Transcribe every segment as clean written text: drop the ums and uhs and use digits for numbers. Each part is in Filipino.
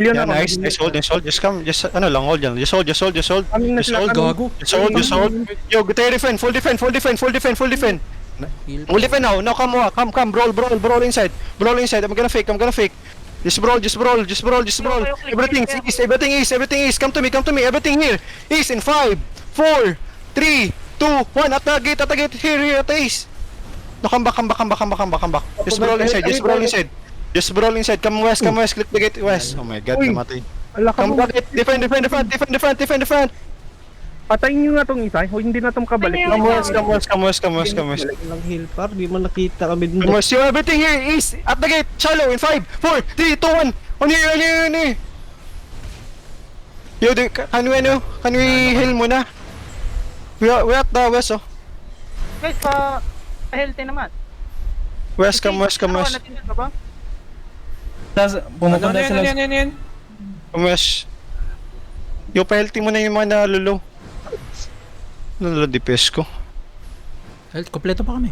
Yun Yeah, ako, nice. Just hold. Just come. Just, ano lang, hold yan. Just hold. Coming na Just sila, hold. coming. Just hold. Yo, go tayo defend. Full defend. Heal. Full defend now. Now come, brawl inside. I'm gonna fake. Just brawl. Everything is. Come to me. Everything here. East in 5, 4, 3, 2, 1. At the gate. Here, at the east. No, come back. Just brawl inside. Come west. Click the gate west. Oh my god, Uy. namatay. Ala ka Come mo. back. Defend the front. Patayin nyo nga tong isa. O hindi na tong kabalik. Come west. Lang heal par, di man nakita kami dun. Come west. Yo, everything here is at the gate. Shallow in 5, 4, 3, 2, 1. On here. Yo, can we heal muna? We're at the west, oh. Guys, pa-healthy naman. West, come west. Natin dito ba? Pumupunta sila. Come west. Yo, pa-healthy muna yung mga nalulo. Nalulo DPS ko. Health, kompleto pa kami.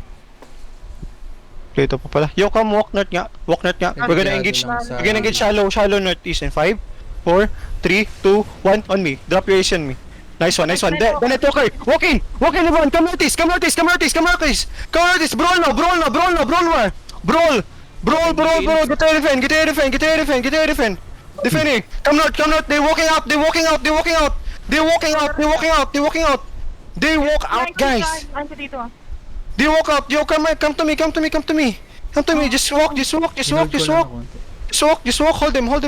Play ito pa pala. Yo, come walk north nga. We're gonna engage shallow northeast in 5, 4, 3, 2, 1. On me. Drop your ace on me. Nice one. Then it okay. Walk in everyone. Come northeast. Brawl now. Brawl. Get your defend. Defending. Come north. They walking out. They walk out, guys. Ano dito ah? They walk out. Yo, come to me. Just walk. Hold them, guys.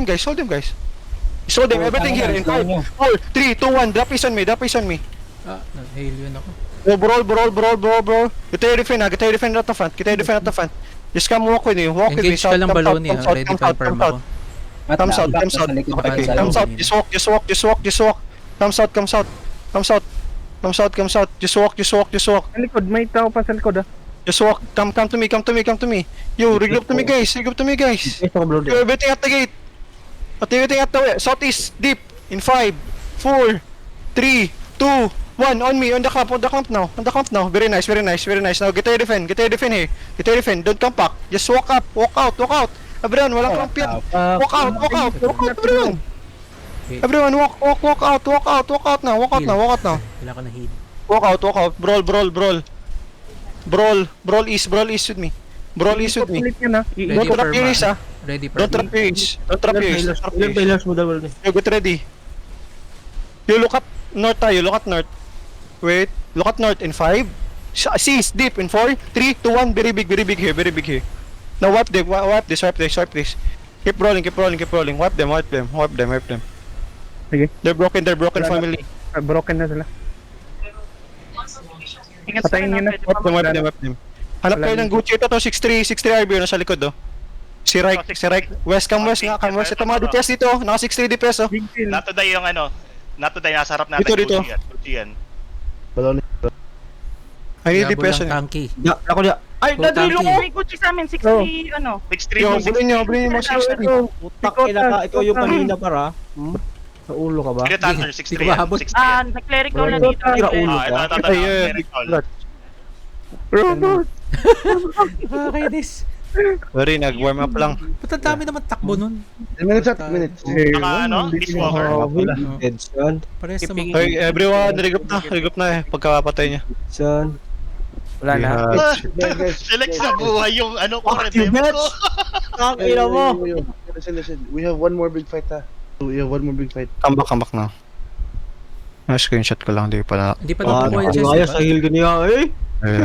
Just hold them. Everything here in 5, 4, 3, 2, 1. Drop is on me. Ah, nag-heal yun ako. Oh, brawl. Get your defend at the front. Just come walk with me. Engage ka lang, Baloney, ha? Ready pa yung perm ako. Comes out. Just walk. Just walk. Sa likod, may tao pa sa likod ah. Just walk. Come to me. Yo, regroup to me, guys. Yo, everything at the gate. Everything at the southeast deep in 5, 4, 3, 2, 1. On me. On the camp now. Very nice. Now get your defend here. Don't come back. Just walk out. Everyone, walang camp yan. Walk out, everyone. Walk out now. Wala ka na heal. Walk out. Brawl east with me. Ulit yan ah. Don't trap your ace, ah. Ready per Don't trap your ace. Ilang failures mo daw ni. Yo, get ready. You look at north. Wait. Look at north in 5. Seas deep in 4, 3, 2, 1. Very big here. Now wipe this. Keep rolling. Wipe them. Sige. They're broken family. Broken na sila. Ingat Patayin nyo na. Wipe them. Hanap kayo ng Gucci. Ito 6-3 RB nasa likod, oh. Si Reich. West. Ito mga DPS dito. Naka 6-3 DPS, oh. Big kill. Natuday yung ano, natuday nasa harap natin. Dito. Gucci yan. I need Yabo DPS. lang tanky. Ako niya. Ay, Full dadrilo tanky. ko. May Gucci sa amin. 6-3, ano. 6-3 Yo, mo, bulin nyo mga 6-3. Utak ikaw yung kanina para. Sa ulo ka ba? Spirit Hunter, Di 6-3 ko yan. mahabot. 6-3 Ah, yan. nag-clerical na Bro, dito. tira ulo Ah, ka. ito. Blood. Nakakainis. Sorry, nag-warm up lang. Ba't ang dami naman takbo nun? Minutes. Naka ano, Dishwalker. Edson. Parehas naman. Hey, everyone, regroup na pagkapatay niya. Edson. Wala na. Select sa buhay yung ano ko, redem Ultimate. ko. Ang ina mo. Listen. We have one more big fight, ha? We have one more big fight. Come back na. Screenshot ko lang, di pala. Hindi pa Ah, nakukuha yung chest, ayos diba? sa heal ganyan eh. Eh,